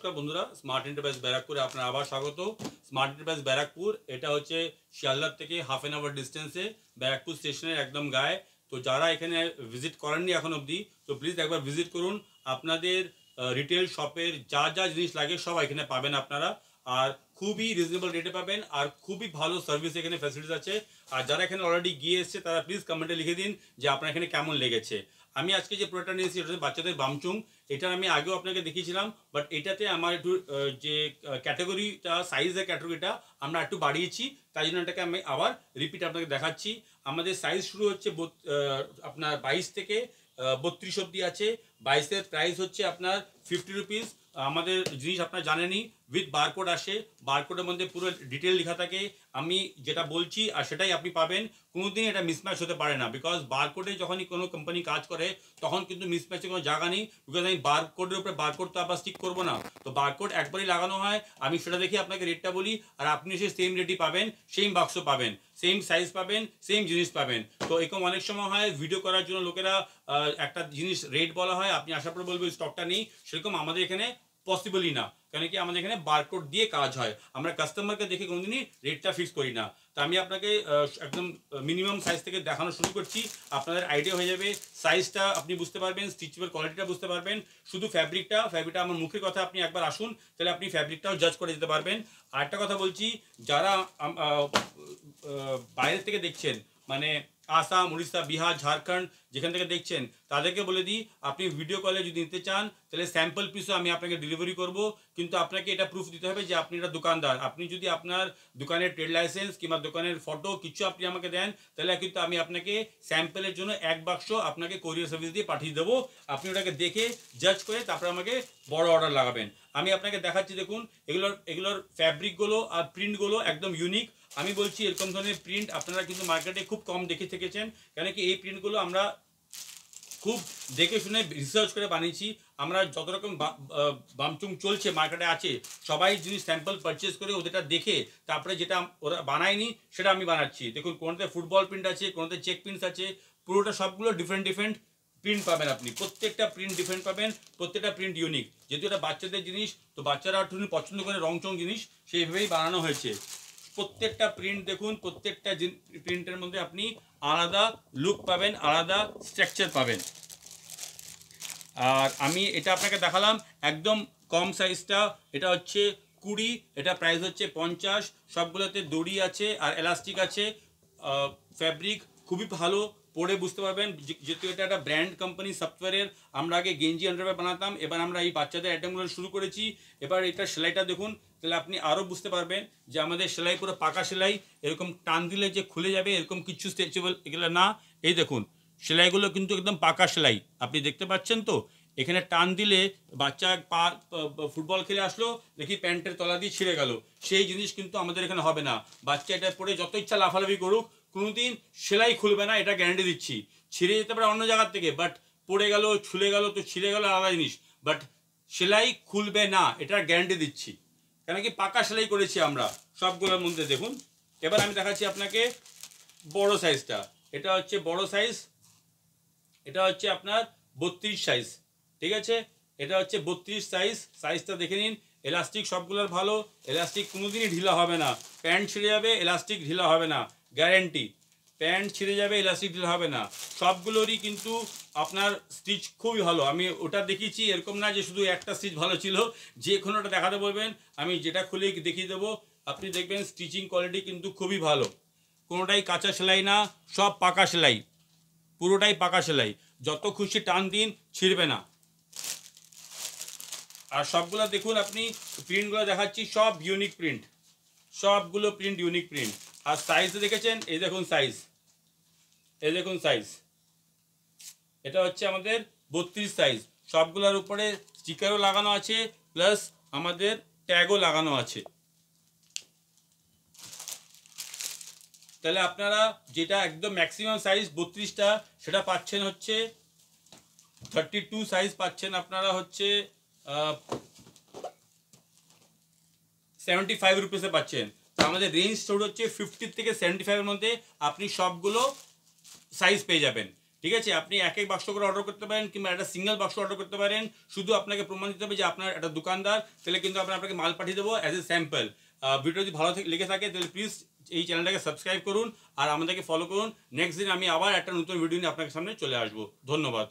নমস্কার বন্ধুরা, smart enterprise ব্যারাকপুরে আপনার আবার স্বাগত। স্মার্ট এন্টারপ্রাইজ ব্যারাকপুর এটা হচ্ছে শিয়ালদাহ থেকে হাফ অ্যান আওয়ার ডিস্টেন্সে ব্যারাকপুর স্টেশনের একদম গায়ে। তো যারা এখানে ভিজিট করেননি এখন অবধি, তো প্লিজ একবার ভিজিট করুন। আপনাদের রিটেল শপের যা যা জিনিস লাগে সব এখানে পাবেন আপনারা, আর খুবই রিজনেবল রেটে পাবেন, আর খুবই ভালো সার্ভিস এখানে ফ্যাসিলিটিস আছে। আর যারা এখানে অলরেডি গিয়ে এসছে তারা প্লিজ কমেন্টে লিখে দিন যে আপনার এখানে কেমন লেগেছে। আমি আজকে যে প্রোডাক্টটা নিয়েছি এটা হচ্ছে বাচ্চাদের বামচুং। এটা আমি আগেও আপনাকে দেখিয়েছিলাম, বাট এটাতে আমার একটু যে ক্যাটাগরিটা, সাইজের ক্যাটাগরিটা আমরা একটু বাড়িয়েছি, তাই জন্য এটাকে আমি আবার রিপিট আপনাকে দেখাচ্ছি। আমাদের সাইজ শুরু হচ্ছে আপনার 22 থেকে 32 অব্দি আছে। 22-এর প্রাইস হচ্ছে আপনার 50 রুপিস। আমাদের জিনিস আপনারা জানেনই, উইথ বারকোড আসে, বারকোডের মধ্যে পুরো ডিটেল লেখা থাকে। আমি যেটা বলছি আর সেটাই আপনি পাবেন, কোনোদিন এটা মিসম্যাচ হতে পারে না। বিকজ বারকোডে যখনই কোনো কোম্পানি কাজ করে তখন কিন্তু মিসম্যাচের কোনো জায়গা নেই। বিকজ আমি বারকোডের উপরে বারকোড তো আবার স্টিক করবো না, তো বারকোড একবারই লাগানো হয়। আমি সেটা দেখে আপনাকে রেটটা বলি, আর আপনি সে সেম রেটই পাবেন, সেম বাক্স পাবেন, সেম সাইজ পাবেন, সেম জিনিস পাবেন। তো এরকম অনেক সময় হয় ভিডিও করার জন্য লোকেরা একটা জিনিস রেট বলা হয়, আপনি আসার পর বলবেন স্টকটা নেই, সেরকম আমাদের এখানে পসিবলই না। কেন কি আমাদের এখানে বারকোড দিয়ে কাজ হয়, আমরা কাস্টমারকে দেখে কোনোদিনই রেটটা ফিক্স করি না। তো আমি আপনাকে একদম মিনিমাম সাইজ থেকে দেখানো শুরু করছি, আপনাদের আইডিয়া হয়ে যাবে। সাইজটা আপনি বুঝতে পারবেন, স্টিচেবল কোয়ালিটিটা বুঝতে পারবেন। শুধু ফ্যাব্রিকটা আমার মুখের কথা, আপনি একবার আসুন, তাহলে আপনি ফ্যাব্রিকটাও জাজ করে যেতে পারবেন। আর একটা কথা বলছি, যারা বাইরে থেকে দেখছেন, মানে আসাম, উড়িষ্যা, বিহার, ঝাড়খণ্ড যেখান থেকে দেখছেন, তাদেরকে বলে দিই, আপনি ভিডিও কলে যদি নিতে চান তাহলে স্যাম্পল পিসও আমি আপনাকে ডেলিভারি করব। কিন্তু আপনাকে এটা প্রুফ দিতে হবে যে আপনি এটা দোকানদার। আপনি যদি আপনার দোকানের ট্রেড লাইসেন্স কিংবা দোকানের ফটো কিছু আপনি আমাকে দেন, তাহলে কিন্তু আমি আপনাকে স্যাম্পলের জন্য এক বাক্স আপনাকে কোরিয়ার সার্ভিস দিয়ে পাঠিয়ে দেবো। আপনি ওটাকে দেখে জাজ করে তারপরে আমাকে বড় অর্ডার লাগাবেন। আমি আপনাকে দেখাচ্ছি, দেখুন এগুলোর ফ্যাব্রিকগুলো আর প্রিন্টগুলো একদম ইউনিক। আমি বলছি এরকম ধরনের প্রিন্ট আপনারা কিন্তু মার্কেটে খুব কম দেখে থেকেছেন, কেন কি এই প্রিন্টগুলো আমরা খুব দেখে শুনে রিসার্চ করে বানিয়েছি। আমরা যত রকম বামচুং চলছে মার্কেটে আছে, সবাই জিনিস স্যাম্পল পারচেস করে ওদেরটা দেখে তারপরে যেটা ওরা বানায়নি সেটা আমি বানাচ্ছি। দেখুন, কোনোতে ফুটবল প্রিন্ট আছে, কোনোতে চেক প্রিন্টস আছে, পুরোটা সবগুলো ডিফারেন্ট ডিফারেন্ট প্রিন্ট পাবেন আপনি। প্রত্যেকটা প্রিন্ট ডিফারেন্ট পাবেন, প্রত্যেকটা প্রিন্ট ইউনিক। যেহেতু এটা বাচ্চাদের জিনিস, তো বাচ্চারা একটু পছন্দ করে রংচং জিনিস, সেইভাবেই বানানো হয়েছে। প্রত্যেকটা প্রিন্ট দেখুন, প্রত্যেকটা প্রিন্টের মধ্যে আপনি আলাদা লুক পাবেন, আলাদা স্ট্রাকচার পাবেন। আর আমি এটা আপনাকে দেখালাম একদম কম সাইজটা, এটা হচ্ছে 20, এটা প্রাইস হচ্ছে 50। সবগুলোতে দড়ি আছে আর এলাস্টিক আছে। ফ্যাব্রিক খুবই ভালো, পরে বুঝতে পারবেন। যেহেতু এটা একটা ব্র্যান্ড কোম্পানি সফটওয়্যারের, আমরা আগে গেঞ্জি আন্ডারওয়্যার বানাতাম, এবার আমরা এই বাচ্চাদের আইটেমগুলো শুরু করেছি। এবার এটা সেলাইটা দেখুন, তাহলে আপনি আরও বুঝতে পারবেন যে আমাদের সেলাই পুরো পাকা সেলাই। এরকম টান দিলে যে খুলে যাবে এরকম কিছু স্ট্রেচেবল এগুলো না। এই দেখুন, সেলাইগুলো কিন্তু একদম পাকা সেলাই, আপনি দেখতে পাচ্ছেন তো। এখানে টান দিলে বাচ্চা ফুটবল খেলে আসলো, দেখি প্যান্টের তলা দিয়ে ছিঁড়ে গেল, সেই জিনিস কিন্তু আমাদের এখানে হবে না। বাচ্চা এটা পরে যত ইচ্ছা লাফালাফি করুক, কোনোদিন সেলাই খুলবে না, এটা গ্যারান্টি দিচ্ছি। ছিঁড়ে যেতে পারে অন্য জায়গার থেকে, বাট পড়ে গেল, ছুলে গেল তো ছিঁড়ে গেল আলাদা জিনিস, বাট সেলাই খুলবে না, এটা গ্যারান্টি দিচ্ছি। কেন কি পাকা সেলাই করেছি আমরা সবগুলোর মধ্যে। দেখুন, এবার আমি দেখাচ্ছি আপনাকে বড় সাইজটা। এটা হচ্ছে বড় সাইজ, এটা হচ্ছে আপনার 32 সাইজ, ঠিক আছে। এটা হচ্ছে 32 সাইজ। সাইজটা দেখে নিন, এলাস্টিক সবগুলোর ভালো, এলাস্টিক কোনোদিনই ঢিলা হবে না। প্যান্ট ছিঁড়ে যাবে, এলাস্টিক ঢিলা হবে না, গ্যারেন্টি। প্যান্ট ছিঁড়ে যাবে, এলাস্টিক ঢিলা হবে না। সবগুলোরই কিন্তু আপনার স্টিচ খুবই ভালো। আমি ওটা দেখিয়েছি, এরকম না যে শুধু একটা স্টিচ ভালো ছিল। যে কোনোটা দেখাতে বলবেন, আমি যেটা খুলে দেখিয়ে দেবো। আপনি দেখবেন স্টিচিং কোয়ালিটি কিন্তু খুবই ভালো, কোনোটাই কাঁচা সেলাই না, সব পাকা সেলাই, পুরোটাই পাকা সেলাই। যত খুশি টান দিন, ছিঁড়বে না। আর সবগুলো দেখুন, আপনি প্রিন্টগুলো দেখাচ্ছি, সব ইউনিক প্রিন্ট, সবগুলো প্রিন্ট ইউনিক প্রিন্ট। আর সাইজ দেখেছেন, এই দেখুন সাইজ, এই দেখুন সাইজ। এটা হচ্ছে আমাদের 32 সাইজ। সবগুলোর উপরে স্টিকারও লাগানো আছে, প্লাস আমাদের ট্যাগও লাগানো আছে। তাহলে আপনারা যেটা একদম ম্যাক্সিমাম সাইজ 32টা, সেটা পাচ্ছেন হচ্ছে 32 সাইজ পাচ্ছেন আপনারা হচ্ছে 75 রুপিসে পাচ্ছেন। তো আমাদের রেঞ্জ শুরু হচ্ছে 50 থেকে 75-এর মধ্যে, আপনি সবগুলো সাইজ পেয়ে যাবেন। ঠিক আছে, আপনি এক এক বাক্স করে অর্ডার করতে পারেন কিংবা একটা সিঙ্গেল বাক্স অর্ডার করতে পারেন। শুধু আপনাকে প্রমাণ দিতে হবে যে আপনার একটা দোকানদার, তাহলে কিন্তু আমরা আপনাকে মাল পাঠিয়ে দেবো অ্যাজ এ স্যাম্পল। ভিডিও যদি ভালো লেগে থাকে তাহলে প্লিজ এই চ্যানেলটাকে সাবস্ক্রাইব করুন আর আমাদেরকে ফলো করুন। নেক্সট দিন আমি আবার একটা নতুন ভিডিও নিয়ে আপনার সামনে চলে আসবো। ধন্যবাদ।